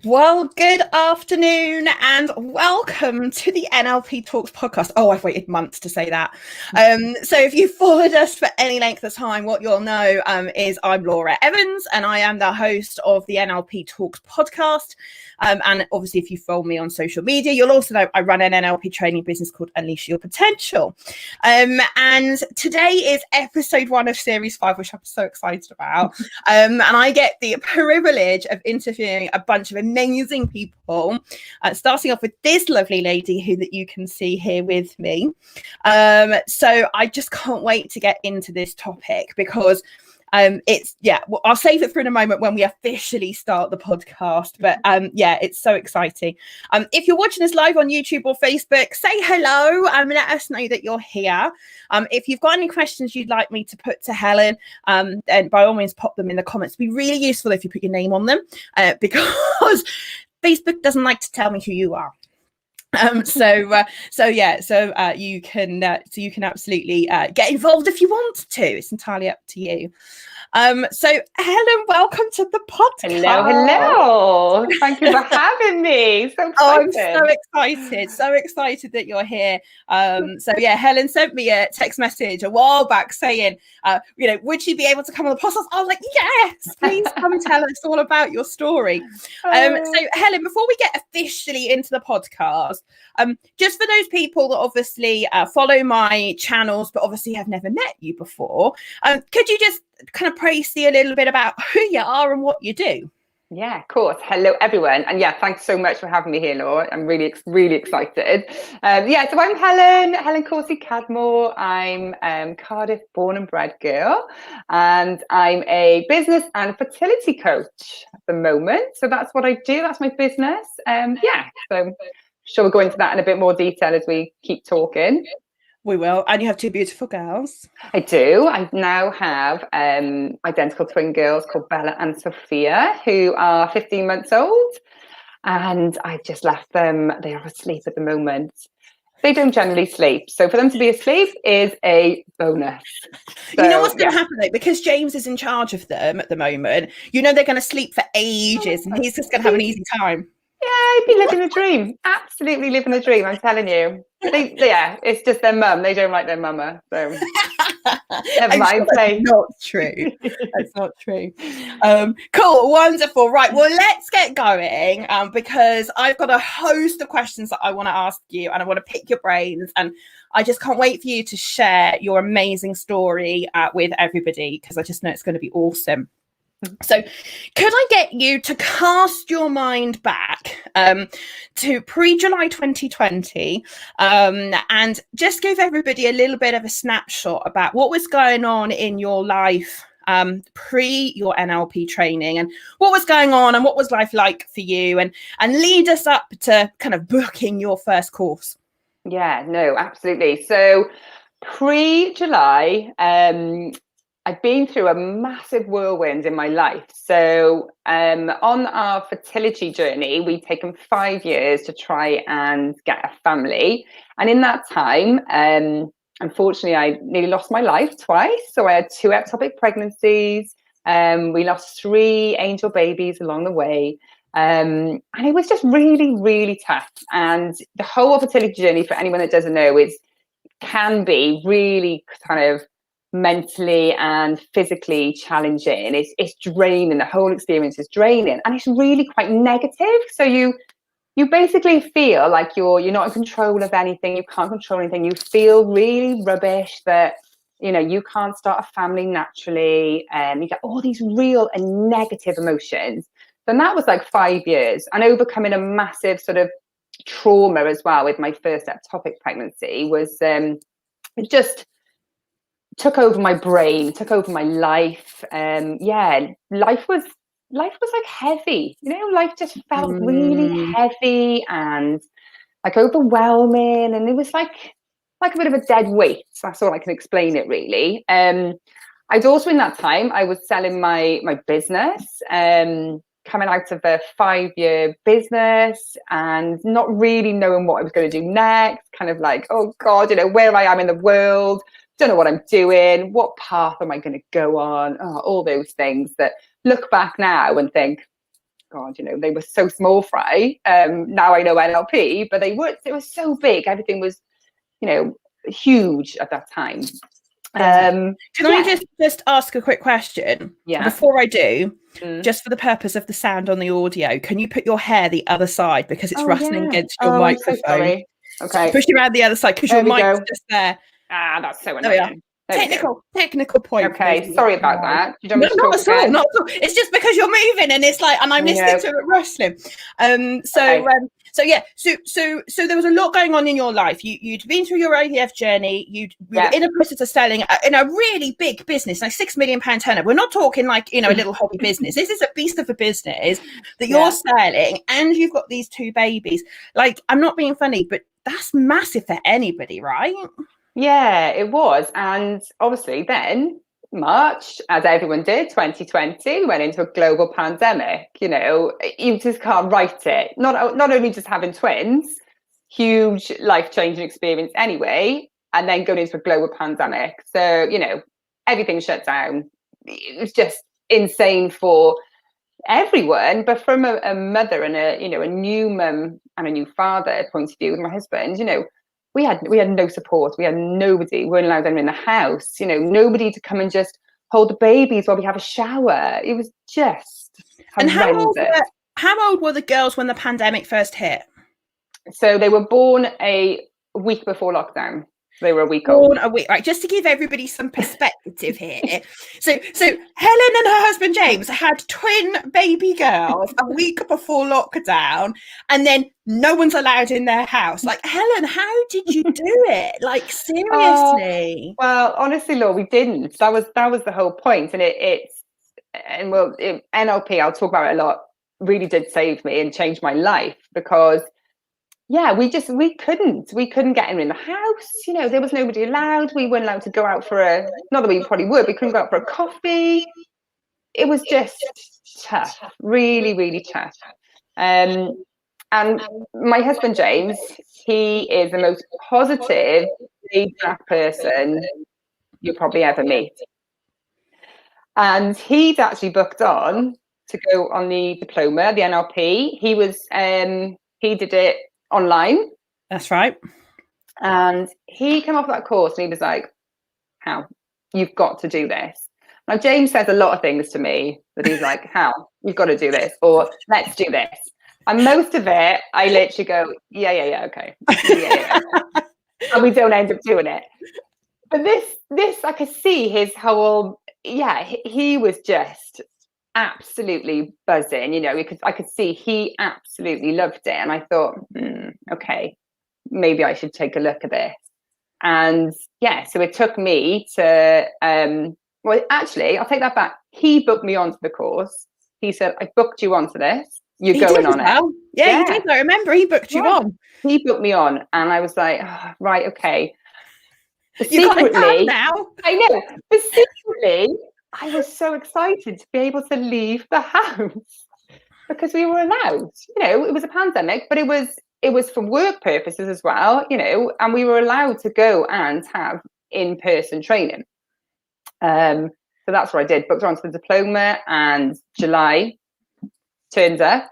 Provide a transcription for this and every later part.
Well, good afternoon and welcome to the NLP Talks Podcast. Oh, I've waited months to say that. So if you've followed us for any length of time, what you'll know is I'm Laura Evans and I am the host of the NLP Talks Podcast. And obviously, if you follow me on social media, you'll also know I run an NLP training business called Unleash Your Potential. And today is episode 1 of series 5, which I'm so excited about. And I get the privilege of interviewing a bunch of amazing people, starting off with this lovely lady who that you can see here with me. So I just can't wait to get into this topic because I'll save it for in a moment when we officially start the podcast, but it's so exciting. If you're watching us live on YouTube or Facebook, say hello and let us know that you're here. If you've got any questions you'd like me to put to Helen, then by all means pop them in the comments. It'd be really useful if you put your name on them, because Facebook doesn't like to tell me who you are. So you can absolutely get involved if you want to. It's entirely up to you. So Helen, welcome to the podcast. Hello. Thank you for having me. So excited. I'm so excited that you're here. Helen sent me a text message a while back saying, would she be able to come on the podcast? I was like, yes, please come and tell us all about your story. So Helen, before we get officially into the podcast, just for those people that obviously follow my channels, but obviously have never met you before, could you just kind of praise you a little bit about who you are and what you do? Yeah, of course. Hello, everyone. And thanks so much for having me here, Laura. I'm really excited. So I'm Helen Corsi-Cadmore. I'm Cardiff born and bred girl, and I'm a business and fertility coach at the moment. So that's what I do. That's my business. So sure we'll go into that in a bit more detail as we keep talking. We will. And you have 2 beautiful girls. I do. I now have identical twin girls called Bella and Sophia, who are 15 months old. And I just left them. They are asleep at the moment. They don't generally sleep. So for them to be asleep is a bonus. So, you know what's going to happen, though? Because James is in charge of them at the moment, they're going to sleep for ages and he's just going to have an easy time. Yeah, I'd be living a dream. Absolutely living a dream, I'm telling you. It's just their mum. They don't like their mama. So never mind. That's not true. That's not true. Cool. Wonderful. Right. Well, let's get going because I've got a host of questions that I want to ask you and I want to pick your brains. And I just can't wait for you to share your amazing story with everybody because I just know it's going to be awesome. So could I get you to cast your mind back to pre-July 2020 and just give everybody a little bit of a snapshot about what was going on in your life pre your NLP training and what was going on and what was life like for you and lead us up to kind of booking your first course. Yeah, no, absolutely. So pre-July, I've been through a massive whirlwind in my life. So on our fertility journey, we'd taken 5 years to try and get a family. And in that time, unfortunately, I nearly lost my life twice. So I had 2 ectopic pregnancies. We lost 3 angel babies along the way. And it was just really, really tough. And the whole fertility journey, for anyone that doesn't know, can be really kind of mentally and physically challenging. It's draining. The whole experience is draining, and it's really quite negative. So you basically feel like you're not in control of anything. You can't control anything. You feel really rubbish that you can't start a family naturally, and you get all these real and negative emotions. Then that was like 5 years, and overcoming a massive sort of trauma as well with my first ectopic pregnancy was it just took over my brain, took over my life. Life was like heavy. Life just felt really heavy and like overwhelming, and it was like a bit of a dead weight. That's all I can explain it really. I'd also in that time I was selling my business, coming out of a 5-year business and not really knowing what I was going to do next. Kind of like, oh God, where I am in the world. Don't know what I'm doing. What path am I going to go on? All those things that look back now and think, God, they were so small fry. Now I know NLP, but it was so big. Everything was, huge at that time. Can I just ask a quick question? Yeah. Before I do, just for the purpose of the sound on the audio, can you put your hair the other side because it's rustling against your microphone? I'm so sorry. Okay. Push it around the other side because your mic's just there. That's so annoying. Technical point. Okay, sorry about that. You don't not at all. Not at all. It's just because you're moving and it's like, and I'm listening to it rustling. So there was a lot going on in your life. You'd been through your IVF journey. You were in a process of selling in a really big business, like £6 million turnover. We're not talking like, a little hobby business. This is a beast of a business that you're selling, and you've got these 2 babies. Like, I'm not being funny, but that's massive for anybody, right? Yeah, it was. And obviously then March, as everyone did, 2020, went into a global pandemic. You just can't write it. Not only just having twins, huge life-changing experience anyway, and then going into a global pandemic. So, everything shut down. It was just insane for everyone. But from a mother and a new mum and a new father point of view with my husband, we had no support. We had nobody. We weren't allowed anyone in the house. Nobody to come and just hold the babies while we have a shower. It was just horrendous. And how old were the girls when the pandemic first hit? So they were born a week before lockdown. They were a week old. Right, just to give everybody some perspective here. So Helen and her husband James had twin baby girls a week before lockdown, and then no one's allowed in their house. Like, Helen, how did you do it? Like, seriously? Well, honestly, Laura, we didn't. That was the whole point. And NLP, I'll talk about it a lot, really did save me and change my life, because we couldn't get in the house. There was nobody allowed. We weren't allowed to go out for not that we probably would, we couldn't go out for a coffee. It was just tough, really, really tough. And my husband, James, he is the most positive, laid-back person you'll probably ever meet. And he'd actually booked on to go on the diploma, the NLP. He did it online. That's right. And he came off that course and he was like, "How? You've got to do this." Now, James says a lot of things to me that he's like, "How? You've got to do this," or "Let's do this." And most of it, I literally go, yeah, okay. Yeah. And we don't end up doing it. But this, I could see his whole, he was just absolutely buzzing. I could see he absolutely loved it. And I thought, okay, maybe I should take a look at this. And so it took me to, well, actually, I'll take that back. He booked me onto the course. He said, "I booked you onto this. You're going on it." Yeah, he did. I remember he booked you on. He booked me on, and I was like, "Oh, right, okay." But you got it done now. I know. But secretly, I was so excited to be able to leave the house because we were allowed. It was a pandemic, but it was for work purposes as well. And we were allowed to go and have in-person training. So that's what I did. Booked onto the diploma, and July turned up,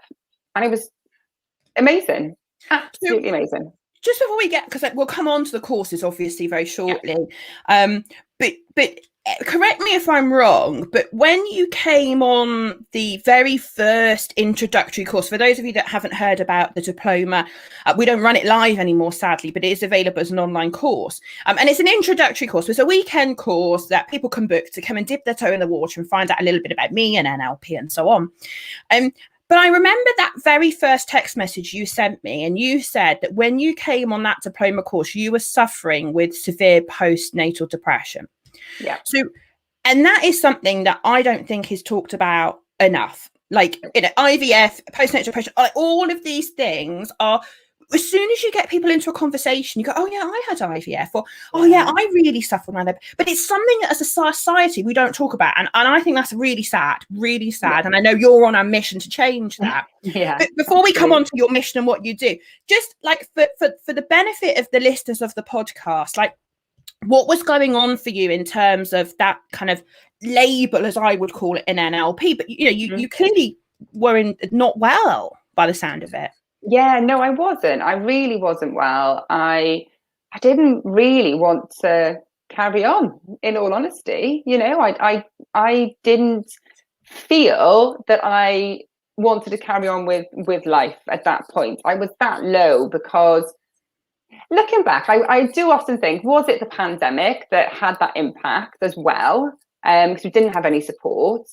and it was amazing, absolutely amazing. Just before we get, because we'll come on to the courses obviously very shortly, but correct me if I'm wrong, but when you came on the very first introductory course, for those of you that haven't heard about the diploma, we don't run it live anymore, sadly, but it is available as an online course. And it's an introductory course. It's a weekend course that people can book to come and dip their toe in the water and find out a little bit about me and NLP and so on. But I remember that very first text message you sent me, and you said that when you came on that diploma course, you were suffering with severe postnatal depression. Yeah. So, and that is something that I don't think is talked about enough. Like, IVF, postnatal depression, all of these things are, as soon as you get people into a conversation, you go, "Oh yeah, I had IVF," or "Oh yeah, I really suffered from that." But it's something that as a society we don't talk about, and I think that's really sad. And I know you're on a mission to change that. But before we come on to your mission and what you do, just like for the benefit of the listeners of the podcast, like, what was going on for you in terms of that kind of label, as I would call it, in NLP? But you clearly not well by the sound of it. Yeah, no, I wasn't. I really wasn't well. I didn't really want to carry on, in all honesty. You know, I didn't feel that I wanted to carry on with life at that point. I was that low because, looking back, I do often think, was it the pandemic that had that impact as well? Because we didn't have any support.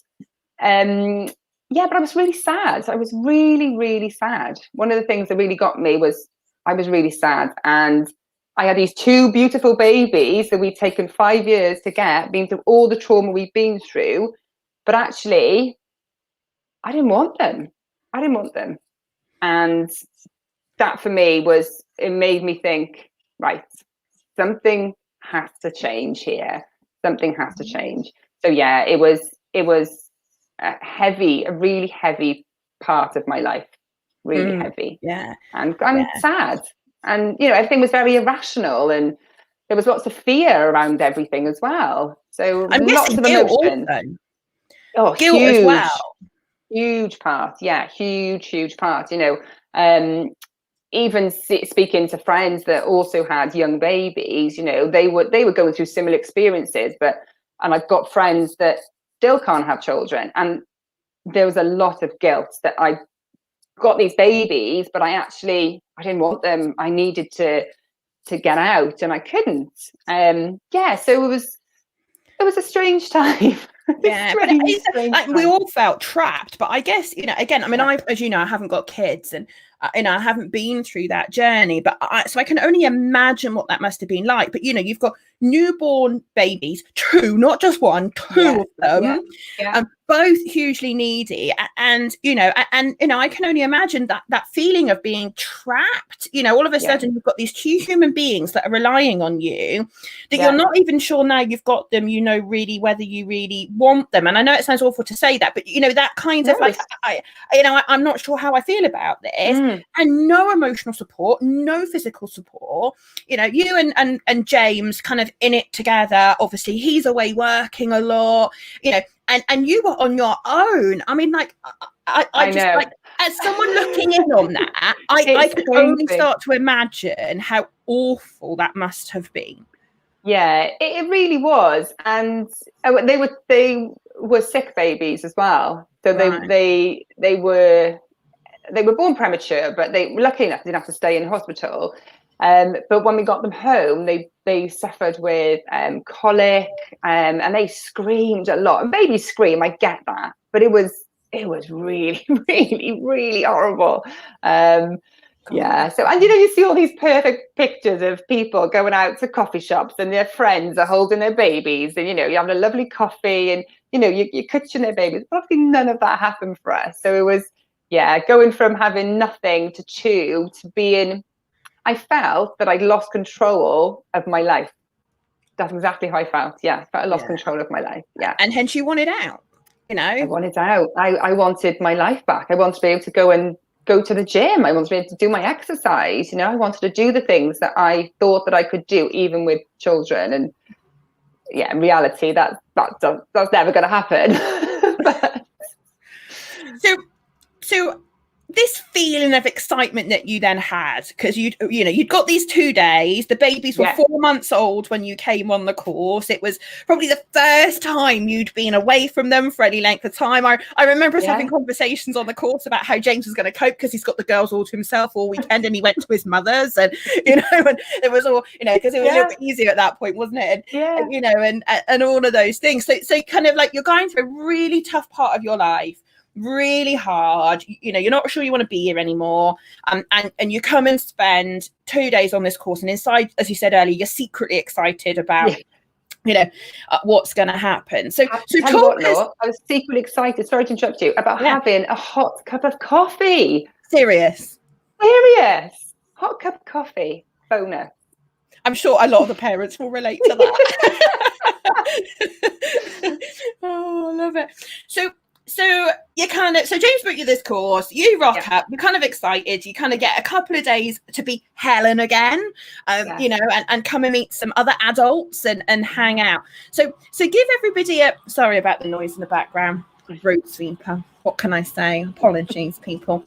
Yeah, but I was really sad. I was really, really sad. One of the things that really got me was I was really sad. And I had these 2 beautiful babies that we'd taken 5 years to get, been through all the trauma we've been through. But actually, I didn't want them. I didn't want them. And that for me it made me think, right, something has to change here. Something has to change. So yeah, it was a really heavy part of my life, really heavy. Yeah. And I'm sad. And, you know, everything was very irrational and there was lots of fear around everything as well. So lots of emotion. Oh, guilt huge, as well. Huge part. Yeah, huge part. You know, even speaking to friends that also had young babies, you know, they were going through similar experiences, and I've got friends that still can't have children, and there was a lot of guilt that I got these babies, but I didn't want them. I needed to get out, and I couldn't. So it was a strange time. Yeah, we all felt trapped, but I guess, you know, again, I mean, as you know, I haven't got kids, and you know, I haven't been through that journey, but so I can only imagine what that must have been like. But you know, you've got newborn babies, 2, not just 1, 2 of them, both hugely needy, and you know, I can only imagine that feeling of being trapped. You know, all of a sudden you've got these 2 human beings that are relying on you, that you're not even sure now you've got them, you know, really whether you really want them. And I know it sounds awful to say that, but you know, that kind of like, I'm not sure how I feel about this. And no emotional support, no physical support. You know, you and James kind of in it together. Obviously, he's away working a lot. You know, and you were on your own. I mean, like, I just know. Like, as someone looking in on that, I can only start to imagine how awful that must have been. Yeah, it really was, and they were sick babies as well. So they were born premature, but they luckily enough didn't have to stay in hospital. But when we got them home, they suffered with colic, and they screamed a lot. And babies scream, I get that, but it was really, really, really horrible. Yeah. So, and you know, you see all these perfect pictures of people going out to coffee shops and their friends are holding their babies, and you know, you're having a lovely coffee, and you know, you're touching their babies. But obviously none of that happened for us. So it was, going from having nothing to being, I felt that I'd lost control of my life. That's exactly how I felt. Yeah, I felt I lost control of my life. Yeah. And hence you wanted out, you know? I wanted out. I wanted my life back. I wanted to be able to go to the gym. I wanted to be able to do my exercise. You know, I wanted to do the things that I thought that I could do, even with children. And yeah, in reality, that's never going to happen. So this feeling of excitement that you then had, because you'd got these 2 days, the babies were 4 months old when you came on the course. It was probably the first time you'd been away from them for any length of time. I remember us having conversations on the course about how James was going to cope, because he's got the girls all to himself all weekend, and he went to his mother's, and you know, and it was all, you know, because it was a little bit easier at that point, wasn't it? And, you know, and all of those things. So kind of like you're going through a really tough part of your life, really hard, you know, you're not sure you want to be here anymore, and you come and spend 2 days on this course, and inside, as you said earlier, you're secretly excited about you know, what's going to happen. So talk us. I was secretly excited, sorry to interrupt you, about having a hot cup of coffee. Serious hot cup of coffee. Bonus. I'm sure a lot of the parents will relate to that. Oh, I love it. So James booked you this course, you rock up, you're kind of excited, you kind of get a couple of days to be Helen again, you know, and come and meet some other adults and hang out. So give everybody sorry about the noise in the background, road sweeper. What can I say? Apologies, people.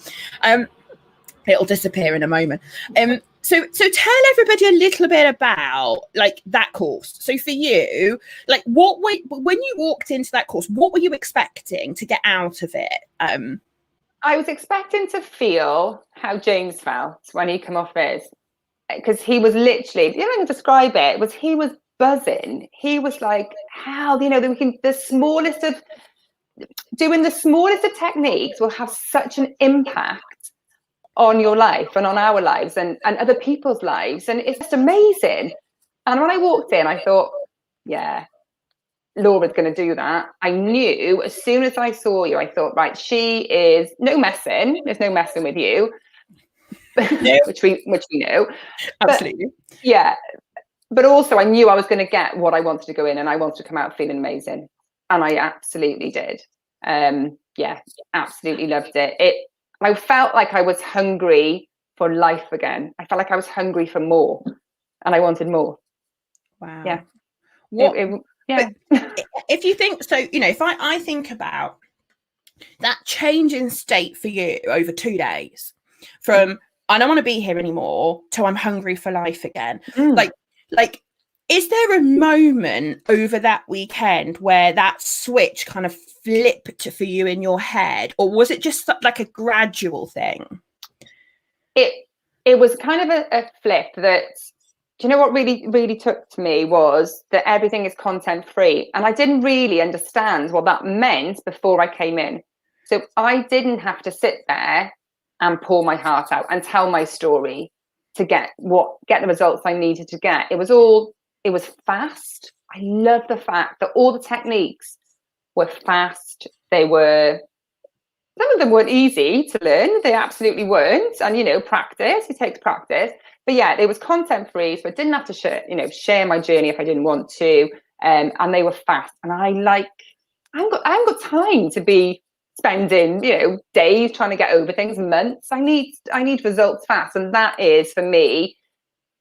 It'll disappear in a moment. So tell everybody a little bit about like that course. So for you, like when you walked into that course, what were you expecting to get out of it? I was expecting to feel how James felt when he came off his, because he was literally, the only way I can describe it was he was buzzing. He was like, how, doing the smallest of techniques will have such an impact on your life and on our lives and other people's lives. And it's just amazing. And when I walked in, I thought, yeah, Laura's going to do that. I knew as soon as I saw you, I thought, right, she is no messing. There's no messing with you, No. which we know. Absolutely. But, yeah. But also I knew I was going to get what I wanted to go in, and I wanted to come out feeling amazing. And I absolutely did. Yeah, absolutely loved it. I felt like I was hungry for life again. I felt like I was hungry for more, and I wanted more. Wow. Yeah. Yeah. If you think so, if I think about that change in state for you over 2 days, from I don't want to be here anymore to I'm hungry for life again. Like, is there a moment over that weekend where that switch kind of flipped for you in your head, or was it just like a gradual thing? It was kind of a flip that, do you know what really, really took to me was that everything is content free. And I didn't really understand what that meant before I came in. So I didn't have to sit there and pour my heart out and tell my story to get the results I needed to get. It was fast. I love the fact that all the techniques were fast. Some of them weren't easy to learn. They absolutely weren't. And, practice, it takes practice. But yeah, it was content free. So I didn't have to share my journey if I didn't want to. And they were fast. And I haven't got time to be spending, days trying to get over things, months. I need results fast. And that is, for me,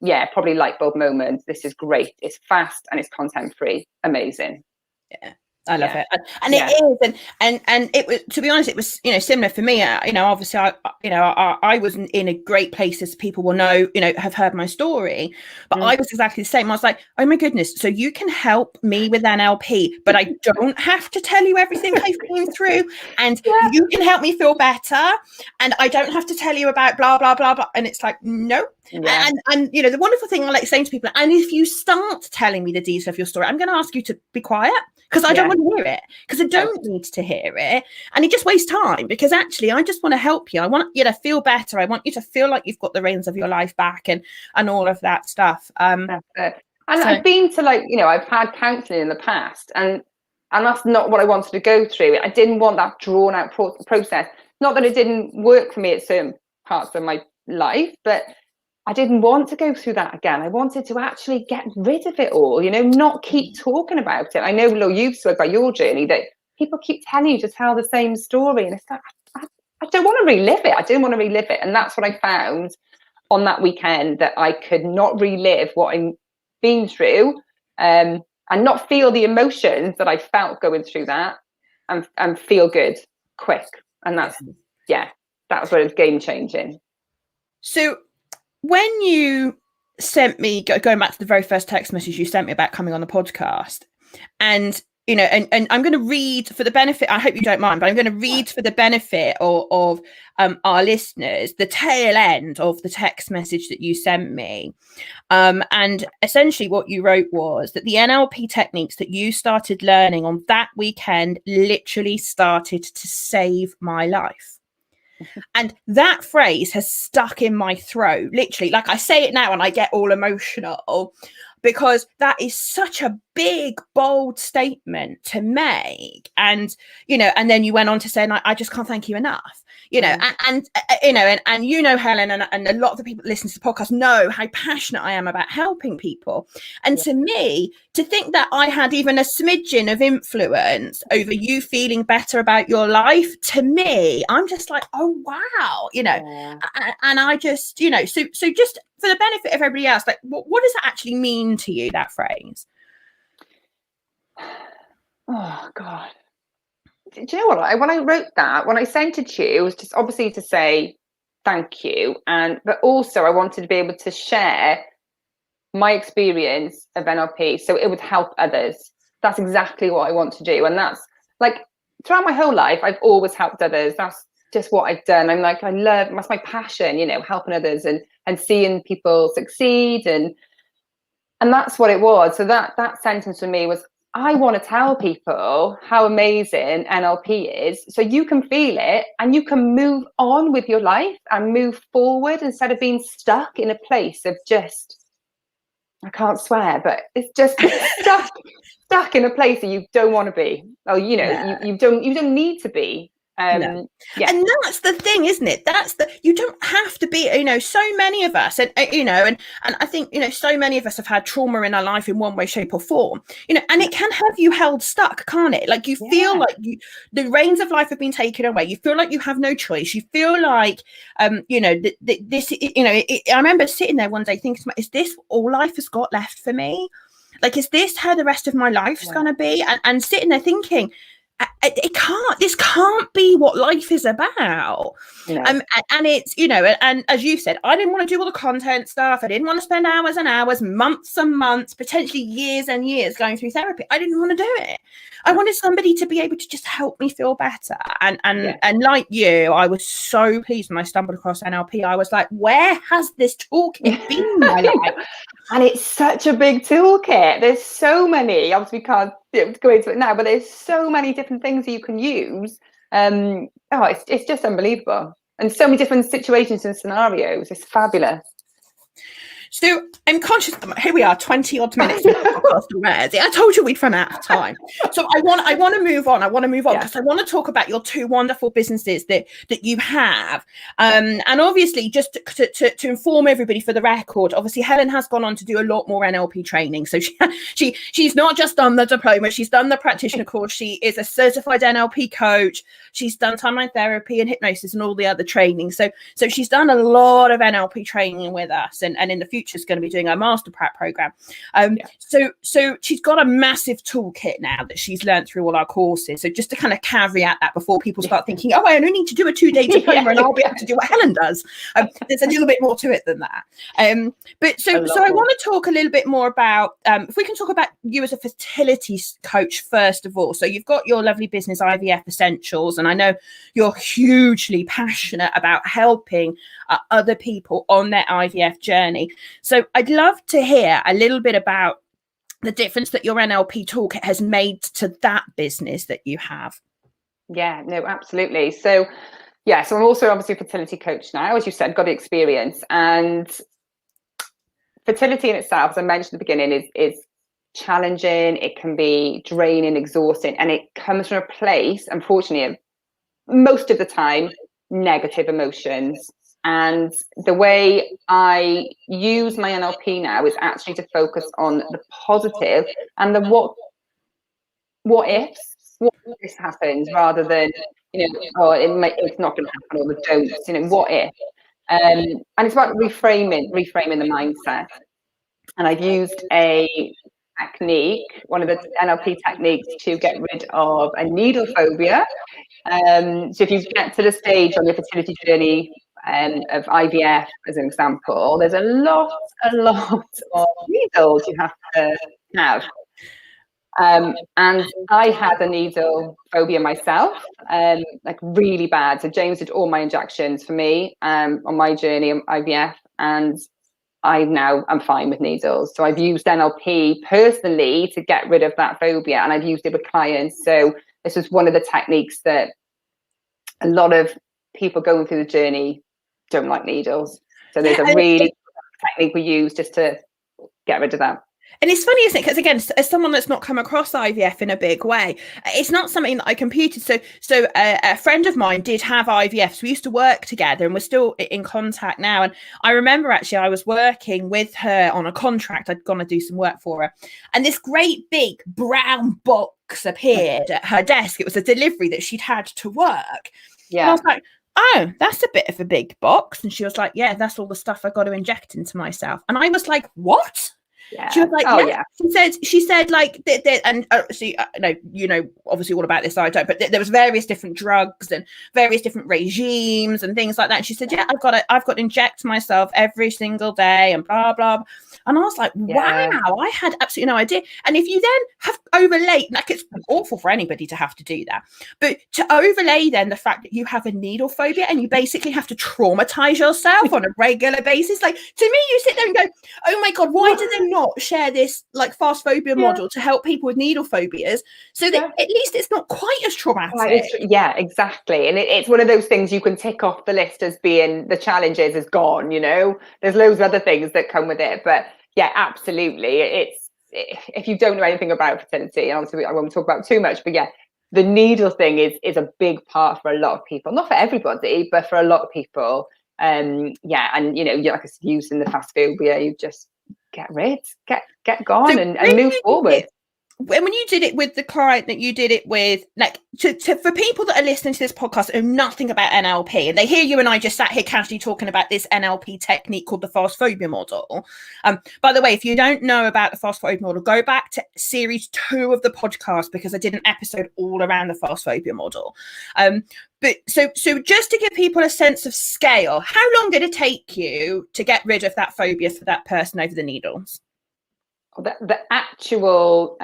yeah, probably light bulb moment. This is great. It's fast and it's content free. Amazing. Yeah. I love it, and it is, and it was, to be honest, it was similar for me. Obviously, I wasn't in a great place, as people will know, have heard my story, but I was exactly the same. I was like, oh my goodness, so you can help me with NLP, but I don't have to tell you everything I've been through, and you can help me feel better, and I don't have to tell you about blah blah blah blah. And it's like, no. Yeah. And the wonderful thing I like saying to people, and if you start telling me the details of your story, I'm going to ask you to be quiet, because I don't want to hear it, because I don't need to hear it, and it just wastes time, because actually I just want to help you. I want you to feel better. I want you to feel like you've got the reins of your life back, and all of that stuff. That's it. And I've been to I've had counselling in the past, and that's not what I wanted to go through. I didn't want that drawn out process. Not that it didn't work for me at certain parts of my life, but I didn't want to go through that again. I wanted to actually get rid of it all, not keep talking about it. I know, Lo, you've spoke about your journey, that people keep telling you to tell the same story. And it's like, I don't want to relive it. I didn't want to relive it. And that's what I found on that weekend, that I could not relive what I've been through, and not feel the emotions that I felt going through that, and feel good quick. And that was what was game changing. So when you sent me, going back to the very first text message you sent me about coming on the podcast, and and I'm going to read for the benefit, I hope you don't mind, but I'm going to read for the benefit of our listeners the tail end of the text message that you sent me. And essentially what you wrote was that the NLP techniques that you started learning on that weekend literally started to save my life. And that phrase has stuck in my throat, literally. Like, I say it now and I get all emotional, because that is such a big, bold statement to make. And, and then you went on to say, and I just can't thank you enough, and Helen, and a lot of the people that listen to the podcast know how passionate I am about helping people. And to me, to think that I had even a smidgen of influence over you feeling better about your life, to me, I'm just like, oh, wow, and I just, so just for the benefit of everybody else, like, what does that actually mean to you, that phrase? Oh, God. do you know what? When I wrote that, when I sent it to you, it was just obviously to say thank you, but also I wanted to be able to share my experience of NLP so it would help others. That's exactly what I want to do, and that's like throughout my whole life, I've always helped others. That's just what I've done. I'm like, that's my passion, helping others and seeing people succeed, and that's what it was. So that sentence for me was, I want to tell people how amazing NLP is so you can feel it and you can move on with your life and move forward instead of being stuck in a place of just, I can't swear, but it's just stuck in a place that you don't want to be. Oh, you don't need to be. No. Yeah. And that's the thing, isn't it? You don't have to be, so many of us, and I think, so many of us have had trauma in our life in one way, shape or form, and it can have you held stuck, can't it? Like you feel like the reins of life have been taken away. You feel like you have no choice. You feel like, this, I remember sitting there one day thinking, is this all life has got left for me? Like, is this how the rest of my life's going to be? And sitting there thinking, this can't be what life is about. No. And it's, and as you said, I didn't want to do all the content stuff. I didn't want to spend hours and hours, months and months, potentially years and years going through therapy. I didn't want to do it. I wanted somebody to be able to just help me feel better. And like you, I was so pleased when I stumbled across NLP. I was like, where has this toolkit been in my life? And it's such a big toolkit. There's so many, obviously we can't go into it now, but there's so many different things that you can use. It's just unbelievable. And so many different situations and scenarios. It's fabulous. So I'm conscious, here we are, 20 odd minutes into the podcast already. I told you we'd run out of time. So I want to move on. Because I want to talk about your two wonderful businesses that you have. And obviously, just to inform everybody for the record, obviously Helen has gone on to do a lot more NLP training. So she's not just done the diploma, she's done the practitioner course. She is a certified NLP coach. She's done timeline therapy and hypnosis and all the other training. So she's done a lot of NLP training with us, and in the future is going to be doing a master prep program. So she's got a massive toolkit now that she's learned through all our courses. So just to kind of caveat that before people start thinking, I only need to do a 2-day diploma and I'll be able to do what Helen does. There's a little bit more to it than that. But so I want to talk a little bit more about, if we can talk about you as a fertility coach first of all. So you've got your lovely business IVF Essentials, and I know you're hugely passionate about helping other people on their IVF journey. So I'd love to hear a little bit about the difference that your NLP toolkit has made to that business that you have. Yeah, no, absolutely. So I'm also obviously a fertility coach now, as you said, got the experience. And fertility in itself, as I mentioned at the beginning, is challenging. It can be draining, exhausting, and it comes from a place, unfortunately, most of the time, negative emotions. And the way I use my NLP now is actually to focus on the positive and the what ifs, what if this happens, rather than, it's not going to happen, or the don'ts, what if. And it's about reframing the mindset. And I've used a technique, one of the NLP techniques, to get rid of a needle phobia. So if you get to the stage on your fertility journey of IVF, as an example, there's a lot of needles you have to have. And I had a needle phobia myself, like really bad. So James did all my injections for me on my journey of IVF, and I'm fine with needles. So I've used NLP personally to get rid of that phobia, and I've used it with clients. So this was one of the techniques that a lot of people going through the journey don't like needles. So there's a really technique we use just to get rid of that. And it's funny, isn't it? Because again, as someone that's not come across IVF in a big way, it's not something that I computed. So a friend of mine did have IVF. So we used to work together, and we're still in contact now. And I remember actually I was working with her on a contract. I'd gone to do some work for her, and this great big brown box appeared at her desk. It was a delivery that she'd had to work. Yeah. And I was like, oh, that's a bit of a big box. And she was like, yeah, that's all the stuff I got to inject into myself. And I was like, what? Yeah. She was like, oh, yeah. She said like, and see, no, you know, obviously all about this, I don't, but there was various different drugs and various different regimes and things like that. And she said, yeah, I've got to inject myself every single day and blah, blah. And I was like, wow, I had absolutely no idea. And if you then have overlaid, like, it's awful for anybody to have to do that, but to overlay then the fact that you have a needle phobia and you basically have to traumatize yourself on a regular basis, like, to me, you sit there and go, oh my God, why do they not share this like fast phobia model to help people with needle phobias so that at least it's not quite as traumatic? Yeah, exactly. And it's one of those things you can tick off the list as being the challenges is gone, you know, there's loads of other things that come with it. But yeah, absolutely. If you don't know anything about fertility, obviously I won't talk about too much, but yeah, the needle thing is a big part for a lot of people, not for everybody, but for a lot of people. Yeah, and you know, like I said, using the fast phobia, you just get gone So and move forward. When you did it with the client that you did it with, like, for people that are listening to this podcast who know nothing about NLP, and they hear you and I just sat here casually talking about this NLP technique called the fast phobia model. By the way, if you don't know about the fast phobia model, go back to series 2 of the podcast, because I did an episode all around the fast phobia model. But so just to give people a sense of scale, how long did it take you to get rid of that phobia for that person over the needles? The actual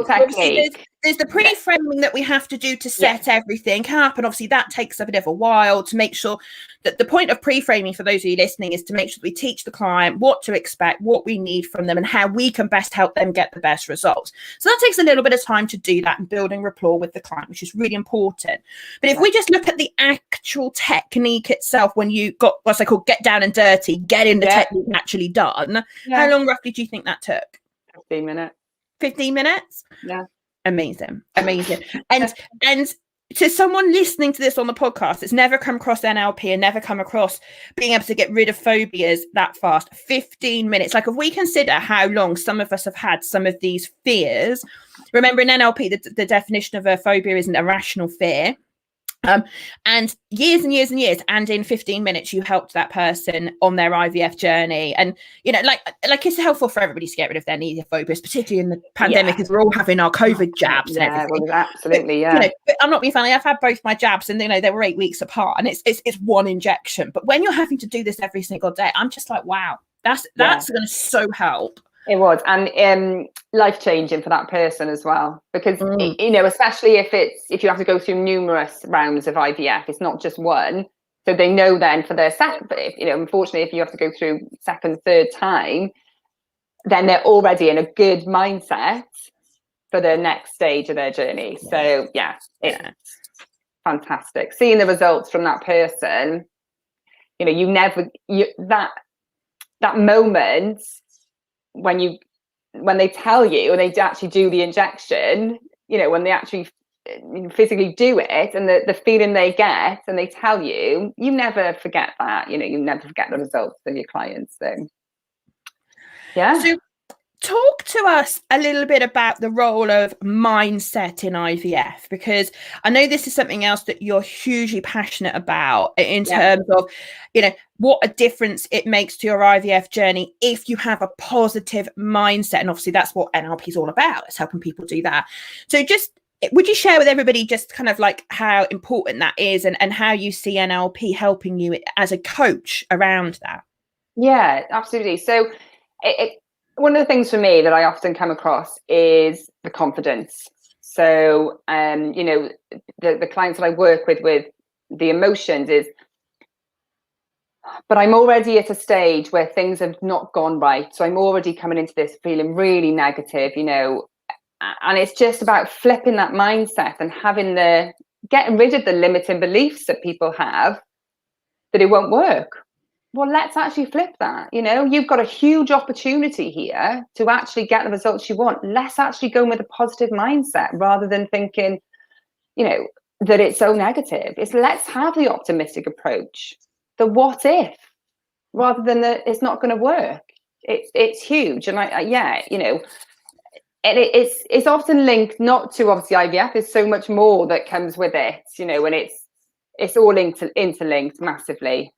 technique. There's the pre-framing that we have to do to set everything up, and obviously that takes a bit of a while to make sure that the point of pre-framing, for those of you listening, is to make sure that we teach the client what to expect, what we need from them, and how we can best help them get the best results. So that takes a little bit of time to do that and building rapport with the client, which is really important. But if we just look at the actual technique itself, when you got what's I call get down and dirty, getting the technique actually done, how long roughly do you think that took? 15 minutes. 15 minutes? Yeah. Amazing. And to someone listening to this on the podcast that's never come across NLP and never come across being able to get rid of phobias that fast, 15 minutes. Like, if we consider how long some of us have had some of these fears, remember in NLP, the definition of a phobia is an irrational fear. And years and years and years, and in 15 minutes, you helped that person on their IVF journey. And, you know, like it's helpful for everybody to get rid of their needle phobias, particularly in the pandemic, as we're all having our COVID jabs and everything. Well, absolutely, but, you know, but I'm not being funny. I've had both my jabs, and, you know, they were 8 weeks apart, and it's one injection. But when you're having to do this every single day, I'm just like, wow, that's going to so help. It was, and life-changing for that person as well, because you know, especially if you have to go through numerous rounds of IVF, it's not just one. So they know then for their second, you know, unfortunately, if you have to go through second, third time, then they're already in a good mindset for the next stage of their journey. So it's fantastic seeing the results from that person. You know, that moment when they tell you and they actually do the injection, you know, when they actually physically do it, and the feeling they get, and they tell you, you never forget that. You know, you never forget the results of your clients. So so talk to us a little bit about the role of mindset in IVF, because I know this is something else that you're hugely passionate about in terms of, you know, what a difference it makes to your IVF journey if you have a positive mindset. And obviously that's what NLP is all about. It's helping people do that. So just, would you share with everybody just kind of like how important that is, and how you see NLP helping you as a coach around that? Yeah, absolutely. So one of the things for me that I often come across is the confidence. So, you know, the clients that I work with the emotions is, but I'm already at a stage where things have not gone right. So I'm already coming into this feeling really negative, you know, and it's just about flipping that mindset and getting rid of the limiting beliefs that people have that it won't work. Well, let's actually flip that. You know, you've got a huge opportunity here to actually get the results you want. Let's actually go with a positive mindset rather than thinking, you know, that it's so negative. Let's have the optimistic approach, the what if, rather than it's not going to work. It's huge. And you know, and it's often linked not to obviously IVF. There's so much more that comes with it, you know, and it's all interlinked massively.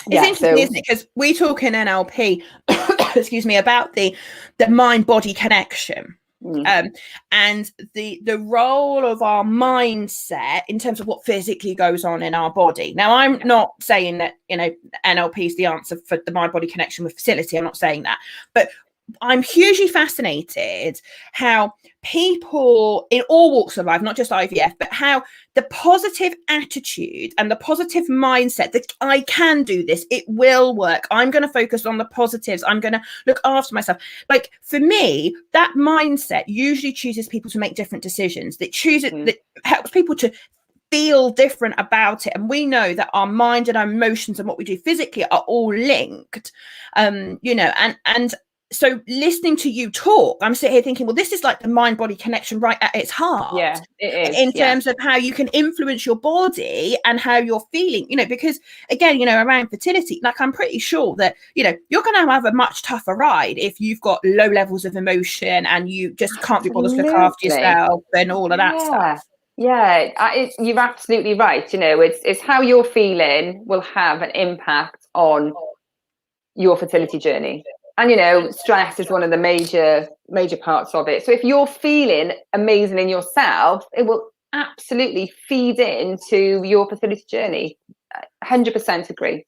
It's interesting, isn't it? Because we talk in NLP, excuse me, about the mind-body connection. And the role of our mindset in terms of what physically goes on in our body. Now, I'm not saying that, NLP is the answer for the mind-body connection with facility. I'm not saying that. But I'm hugely fascinated how people in all walks of life, not just IVF, but how the positive attitude and the positive mindset that I can do this, it will work. I'm going to focus on the positives. I'm going to look after myself. Like for me, that mindset usually chooses people to make different decisions. That helps people to feel different about it. And we know that our mind and our emotions and what we do physically are all linked, and so listening to you talk, I'm sitting here thinking, well, this is like the mind-body connection right at its heart. Yeah, it is. In terms of how you can influence your body and how you're feeling, because again, around fertility, like I'm pretty sure that, you're going to have a much tougher ride if you've got low levels of emotion and you just can't be bothered to look after yourself and all of that stuff. Yeah, you're absolutely right. It's how you're feeling will have an impact on your fertility journey. And, stress is one of the major parts of it. So if you're feeling amazing in yourself, it will absolutely feed into your fertility journey. 100% agree.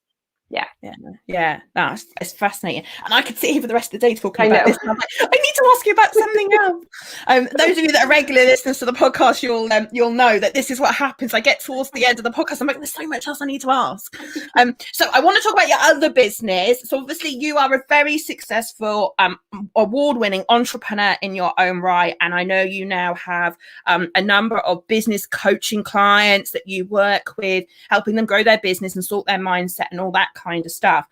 Yeah, it's fascinating, and I could sit here for the rest of the day talking about this. And I'm like, I need to ask you about something else. Those of you that are regular listeners to the podcast, you'll know that this is what happens. I get towards the end of the podcast, I'm like, there's so much else I need to ask. So I want to talk about your other business. So obviously, you are a very successful, award-winning entrepreneur in your own right, and I know you now have a number of business coaching clients that you work with, helping them grow their business and sort their mindset and all that kind of stuff.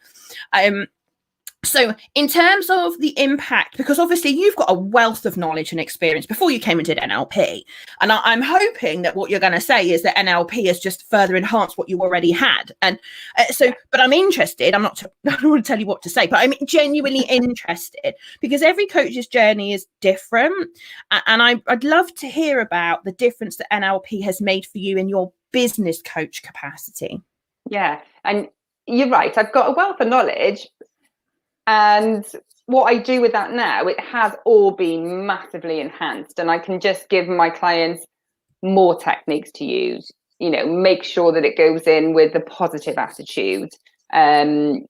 So in terms of the impact, because obviously you've got a wealth of knowledge and experience before you came and did NLP, and I'm hoping that what you're going to say is that NLP has just further enhanced what you already had. And but I'm interested. I don't want to tell you what to say, but I'm genuinely interested because every coach's journey is different, and I'd love to hear about the difference that NLP has made for you in your business coach capacity. Yeah, and you're right. I've got a wealth of knowledge, and what I do with that now, it has all been massively enhanced, and I can just give my clients more techniques to use. Make sure that it goes in with the positive attitude, the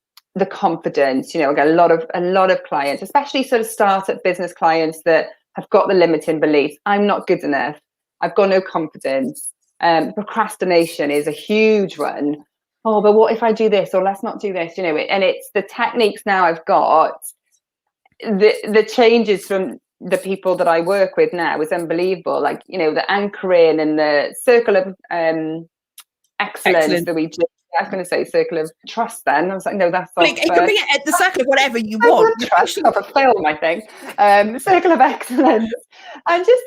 confidence. I get a lot of clients, especially sort of startup business clients that have got the limiting beliefs. I'm not good enough. I've got no confidence. Procrastination is a huge one. Oh, but what if I do this, or let's not do this, and it's the techniques now I've got, the changes from the people that I work with now is unbelievable. Like, the anchoring and the circle of excellence that we do. I was going to say circle of trust then. I was like, no, that's not. It could be the circle of whatever you want. Trust of a film, I think. Circle of excellence. And just,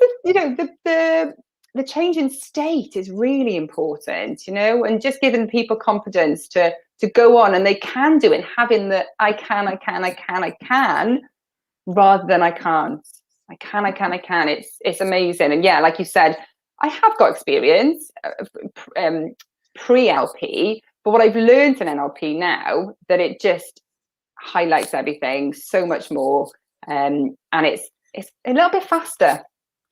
the change in state is really important, and just giving people confidence to go on, and they can do it, having the I can, rather than I can't. I can. It's amazing. And yeah, like you said, I have got experience pre-LP, but what I've learned in NLP now, that it just highlights everything so much more, and it's a little bit faster.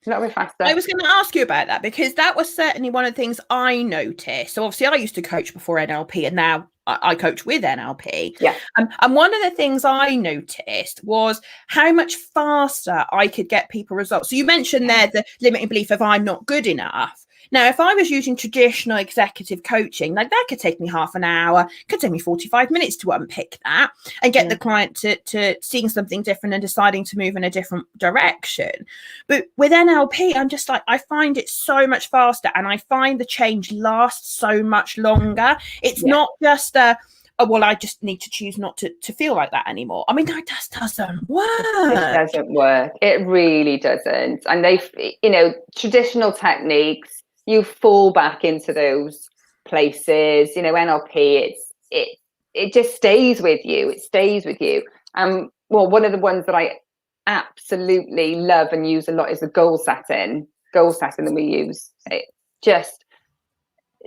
I was going to ask you about that because that was certainly one of the things I noticed. So obviously I used to coach before NLP, and now I coach with NLP. Yeah. And one of the things I noticed was how much faster I could get people results. So you mentioned there the limiting belief of I'm not good enough. Now, if I was using traditional executive coaching, like that could take me half an hour, could take me 45 minutes to unpick that and get the client to seeing something different and deciding to move in a different direction. But with NLP, I'm just like, I find it so much faster, and I find the change lasts so much longer. It's not just I just need to choose not to feel like that anymore. I mean, that just doesn't work. It doesn't work. It really doesn't. And traditional techniques, you fall back into those places. NLP, it just stays with you. It stays with you. One of the ones that I absolutely love and use a lot is the goal setting that we use. It just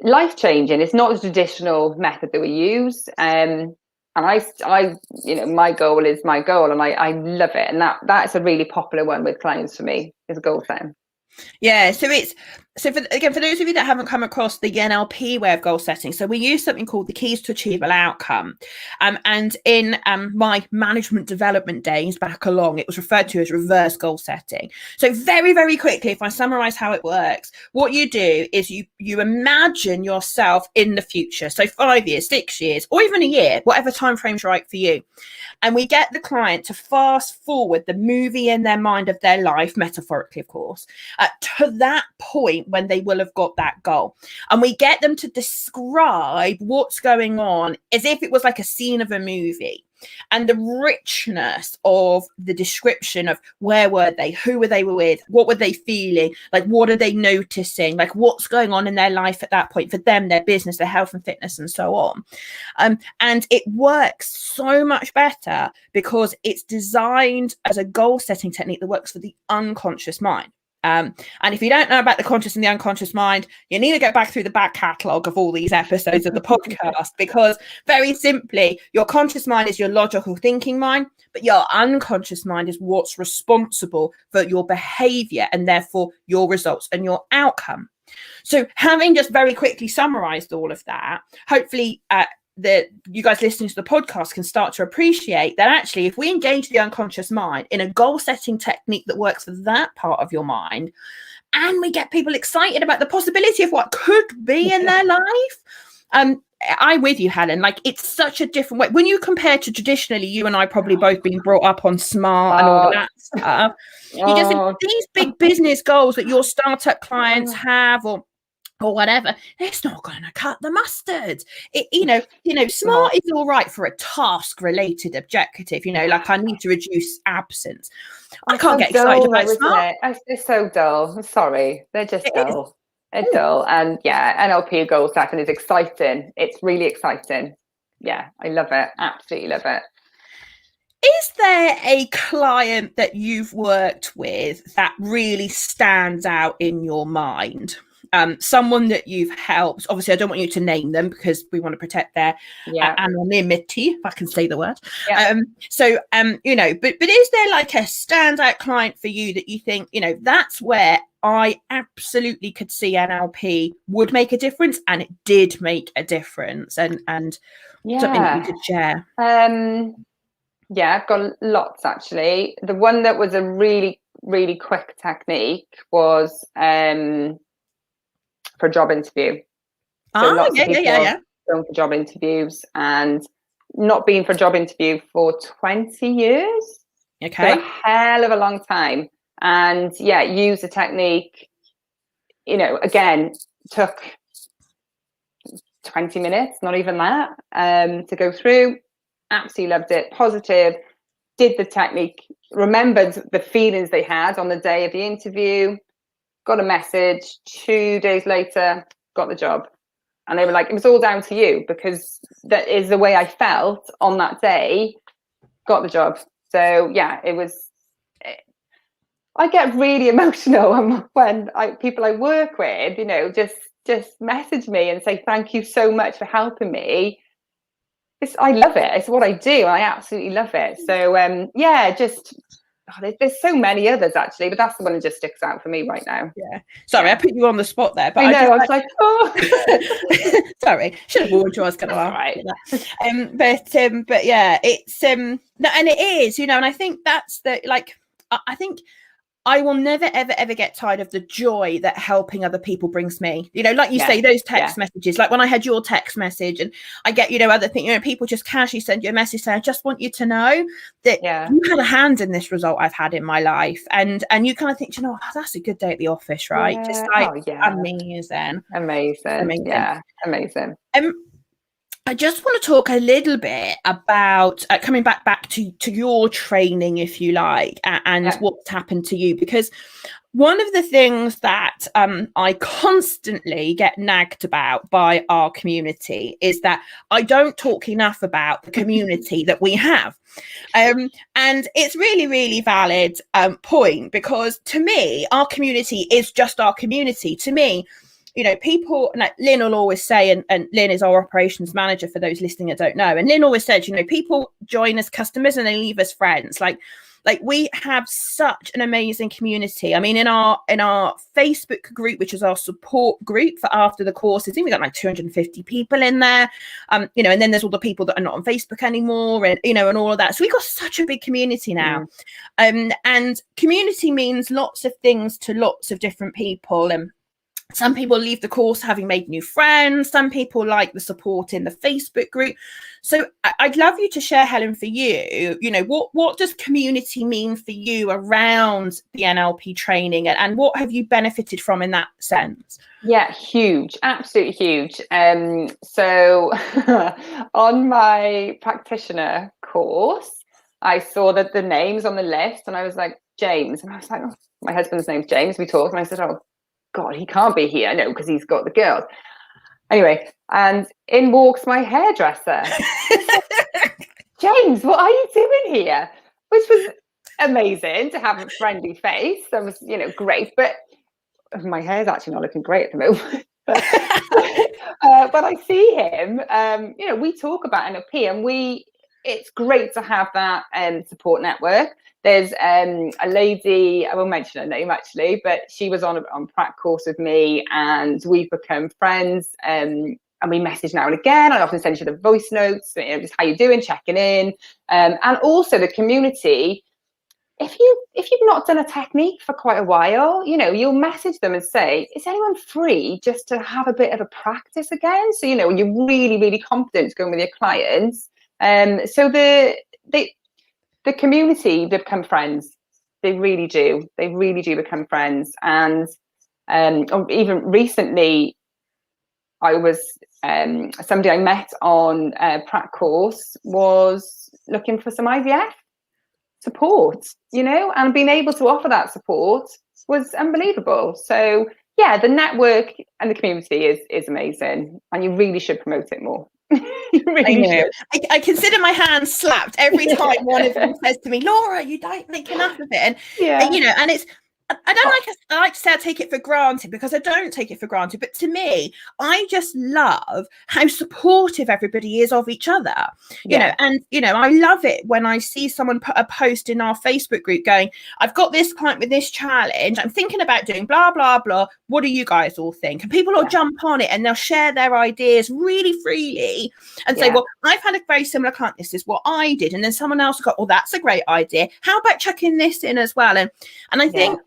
life-changing. It's not the traditional method that we use. And I, my goal is my goal, and I love it. And that's a really popular one with clients for me, is goal setting. Yeah, so for those of you that haven't come across the NLP way of goal setting, so we use something called the keys to achievable outcome. And in my management development days back along, it was referred to as reverse goal setting. So very, very quickly, if I summarize how it works, what you do is you imagine yourself in the future. So 5 years, 6 years, or even a year, whatever time frame's right for you. And we get the client to fast forward the movie in their mind of their life, metaphorically, of course, to that point when they will have got that goal. And we get them to describe what's going on as if it was like a scene of a movie. And the richness of the description of where were they, who were they with, what were they feeling, like what are they noticing, like what's going on in their life at that point for them, their business, their health and fitness, and so on. And it works so much better because it's designed as a goal setting technique that works for the unconscious mind. And if you don't know about the conscious and the unconscious mind, you need to go back through the back catalogue of all these episodes of the podcast, because very simply, your conscious mind is your logical thinking mind, but your unconscious mind is what's responsible for your behavior and therefore your results and your outcome. So having just very quickly summarized all of that, hopefully that you guys listening to the podcast can start to appreciate that actually, if we engage the unconscious mind in a goal setting technique that works for that part of your mind, and we get people excited about the possibility of what could be in their life, I'm with you, Helen. Like, it's such a different way. When you compare to traditionally, you and I probably both been brought up on SMART and all of that stuff. You just these big business goals that your startup clients have, or whatever, it's not going to cut the mustard. SMART is all right for a task related objective, like I need to reduce absence. I can't get excited about SMART. It's so dull. Sorry, they're just dull. They're dull. And yeah, NLP goal setting is exciting. It's really exciting. Yeah, I love it. Absolutely love it. Is there a client that you've worked with that really stands out in your mind? Someone that you've helped? Obviously, I don't want you to name them because we want to protect their anonymity, if I can say the word. Yeah. But is there like a standout client for you that you think, that's where I absolutely could see NLP would make a difference, and it did make a difference, and something that you could share? I've got lots actually. The one that was a really, really quick technique was for a job interview. So lots of people going for job interviews and not been for a job interview for 20 years. Okay. So a hell of a long time. And use the technique, again, took 20 minutes, not even that, to go through. Absolutely loved it. Positive. Did the technique, remembered the feelings they had on the day of the interview. Got a message 2 days later, got the job. And they were like, it was all down to you, because that is the way I felt on that day, got the job. So it was, I get really emotional when people I work with, just message me and say, thank you so much for helping me. I love it. It's what I do. I absolutely love it. So there's so many others actually, but that's the one that just sticks out for me right now. Yeah. Sorry, I put you on the spot there, but I was like, oh, sorry, should have warned you I was going to ask. Right. But yeah, it's no, and it is, and I think that's I think I will never, ever, ever get tired of the joy that helping other people brings me. Like you say, those text messages, like when I had your text message, and I get, other things, people just casually send you a message saying, I just want you to know that you had a hand in this result I've had in my life. And you kind of think, that's a good day at the office, right? Yeah. Just like, amazing. Yeah, amazing. I just want to talk a little bit about coming back to your training, if you like, and what's happened to you, because one of the things that I constantly get nagged about by our community is that I don't talk enough about the community that we have. And it's really, really valid point, because to me, our community is just our community. To me, you know, people, like Lynn will always say, and Lynn is our operations manager for those listening that don't know. And Lynn always said, you know, people join as customers and they leave as friends. Like we have such an amazing community. I mean, in our Facebook group, which is our support group for after the courses, I think we got like 250 people in there. You know, and then there's all the people that are not on Facebook anymore, and you know, and all of that. So we've got such a big community now. And community means lots of things to lots of different people. And some people leave the course having made new friends. Some people like the support in the Facebook group. So I'd love you to share, Helen, for you, you know, what does community mean for you around the NLP training, and what have you benefited from in that sense? Yeah, huge, absolutely huge. So on my practitioner course, I saw that the names on the list and I was like, James. And I was like, oh, my husband's name's James. We talked and I said, oh, God, he can't be here. No, because he's got the girls. Anyway, and in walks my hairdresser. James, what are you doing here? Which was amazing to have a friendly face. That was, you know, great. But my hair's actually not looking great at the moment. But I see him, you know, we talk about NLP and it's great to have that support network. There's a lady, I won't mention her name actually, but she was on prac course with me and we've become friends, and we message now and again. I often send you the voice notes, you know, just how you doing, checking in, and also the community. If you've not done a technique for quite a while, you know, you'll message them and say, is anyone free just to have a bit of a practice again? So, you know, you're really, really confident going with your clients. So the community, they become friends. They really do. They really do become friends. And even recently, I was somebody I met on a prac course was looking for some IVF support, you know, and being able to offer that support was unbelievable. So yeah, the network and the community is amazing, and you really should promote it more. Really I consider my hands slapped every time one of them says to me, Laura, you don't make enough of it. And you know, and it's, I like to say I take it for granted, because I don't take it for granted. But to me, I just love how supportive everybody is of each other. You know, and you know, I love it when I see someone put a post in our Facebook group going, I've got this client with this challenge. I'm thinking about doing blah, blah, blah. What do you guys all think? And people will jump on it and they'll share their ideas really freely and say, well, I've had a very similar client. This is what I did. And then someone else got, well, that's a great idea. How about chucking this in as well? And I think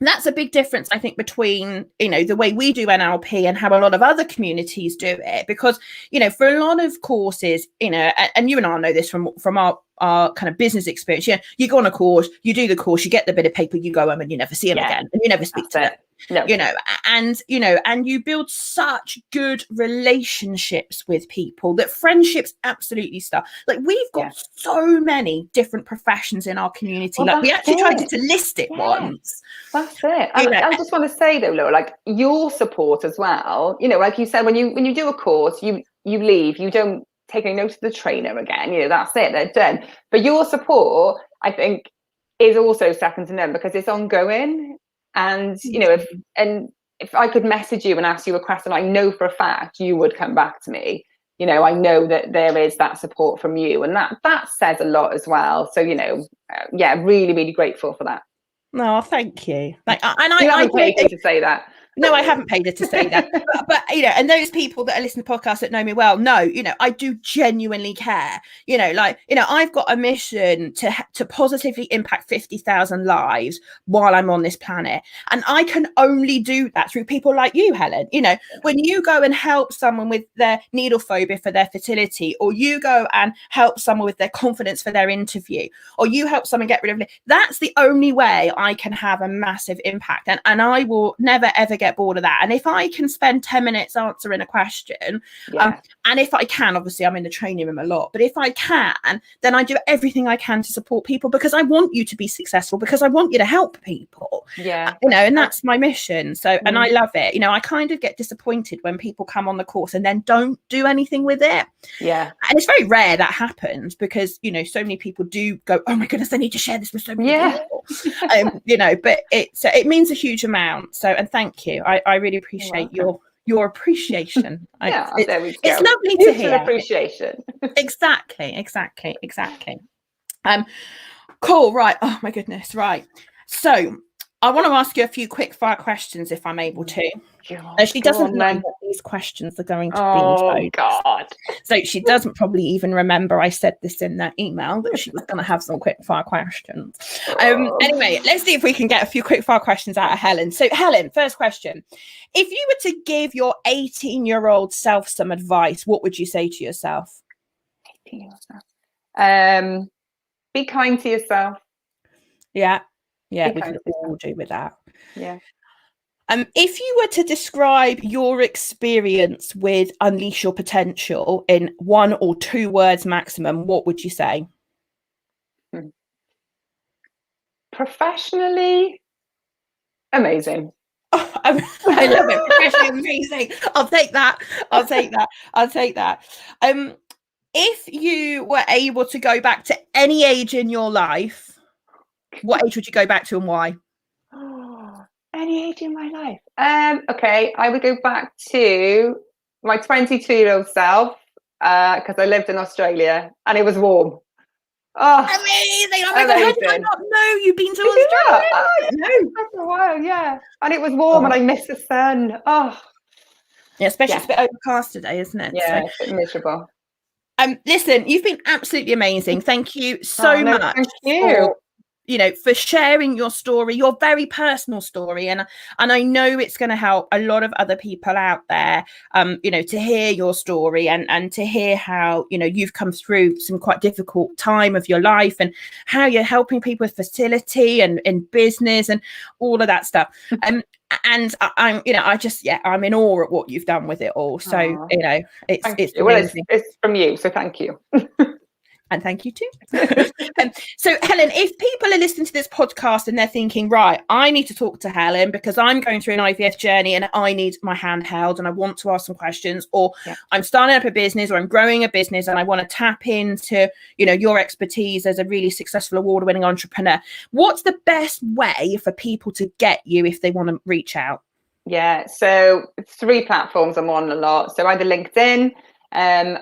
that's a big difference, I think, between, you know, the way we do NLP and how a lot of other communities do it. Because, you know, for a lot of courses, you know, and you and I know this from our kind of business experience. Yeah, you go on a course, you do the course, you get the bit of paper, you go home and you never see them again, and you never speak to them. No. You know, and you build such good relationships with people that friendships absolutely start. Like, we've got so many different professions in our community. Well, like, we actually tried to list it once. That's it. And I just want to say though, Laura, like, your support as well, you know, like you said, when you do a course, you leave, you don't take any note of the trainer again, you know, that's it, they're done. But your support, I think, is also second to none, because it's ongoing. And you know, if I could message you and ask you a question, I know for a fact you would come back to me. You know, I know that there is that support from you, and that says a lot as well. So, you know, really, really grateful for that. No, thank you. Like, and I haven't paid you to say that. No, I haven't paid her to say that. But you know, and those people that are listening to podcasts that know me well know, you know, I do genuinely care. You know, like, you know, I've got a mission to positively impact 50,000 lives while I'm on this planet. And I can only do that through people like you, Helen. You know, when you go and help someone with their needle phobia for their fertility, or you go and help someone with their confidence for their interview, or you help someone get rid of it, that's the only way I can have a massive impact. And I will never, ever get bored of that. And if I can spend 10 minutes answering a question, and if I can, obviously I'm in the training room a lot, but if I can, then I do everything I can to support people, because I want you to be successful, because I want you to help people. You know, and that's my mission. So and I love it. You know, I kind of get disappointed when people come on the course and then don't do anything with it. And it's very rare that happens, because, you know, so many people do go, oh my goodness, I need to share this with so many people. more. But it means a huge amount. So, and thank you. I really appreciate your appreciation. There we go. It's lovely to hear. Appreciation. Exactly. Cool. Right. Oh my goodness. Right. So I want to ask you a few quick fire questions if I'm able to. She doesn't know what these questions are going to be. Oh, God. So she doesn't probably even remember I said this in that email that she was going to have some quick fire questions. Anyway, let's see if we can get a few quick fire questions out of Helen. So Helen, first question. If you were to give your 18-year-old self some advice, what would you say to yourself? 18-year-old. Be kind to yourself. Yeah, we can all do with that. Yeah. If you were to describe your experience with Unleash Your Potential in 1 or 2 words maximum, what would you say? Professionally amazing. Oh, I love it. Professionally amazing. I'll take that. If you were able to go back to any age in your life, what age would you go back to and why? Any age in my life. Okay, I would go back to my 22-year-old self because I lived in Australia and it was warm. Oh, amazing! Oh my God, how did I not know you've been to Australia? No, for a while, yeah. And it was warm and I miss the sun. Oh, yeah, especially it's a bit overcast today, isn't it? Yeah, it's a bit miserable. Listen, you've been absolutely amazing. Thank you so much. Thank you. For sharing your story, your very personal story. And I know it's going to help a lot of other people out there, to hear your story and to hear how, you've come through some quite difficult time of your life and how you're helping people with fertility and in business and all of that stuff. And I'm in awe at what you've done with it all. So, it's from you. So thank you. And thank you too. So Helen, if people are listening to this podcast and they're thinking, right, I need to talk to Helen because I'm going through an IVF journey and I need my hand held and I want to ask some questions, or I'm starting up a business or I'm growing a business and I want to tap into, your expertise as a really successful award-winning entrepreneur. What's the best way for people to get you if they want to reach out? Yeah, so 3 platforms I'm on a lot. So either LinkedIn,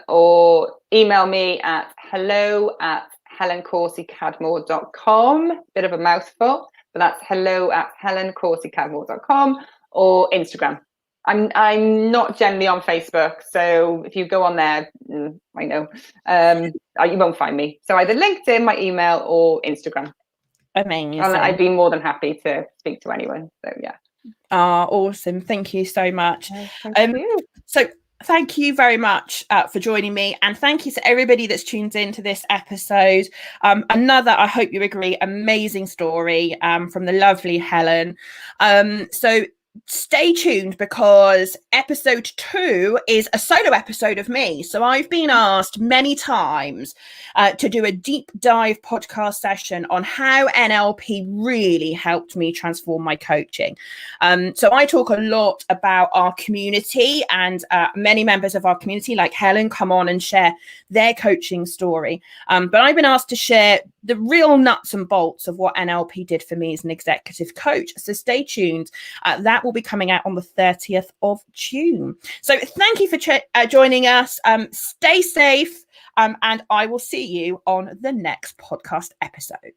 or email me at hello@helencorsi-cadmore.com. Bit of a mouthful, but that's hello@helencorsi-cadmore.com, or Instagram. I'm not generally on Facebook, so if you go on there, I know you won't find me. So either LinkedIn, my email, or Instagram. Amazing. And I'd be more than happy to speak to anyone. So yeah. Awesome. Thank you so much. Thank you. So thank you very much for joining me, and thank you to everybody that's tuned into this episode. Another, I hope you agree, amazing story from the lovely Helen. So stay tuned because episode 2 is a solo episode of me. So I've been asked many times to do a deep dive podcast session on how NLP really helped me transform my coaching. So I talk a lot about our community, and many members of our community like Helen come on and share their coaching story. But I've been asked to share the real nuts and bolts of what NLP did for me as an executive coach. So stay tuned. That will be coming out on the 30th of June. So thank you for joining us. Stay safe, and I will see you on the next podcast episode.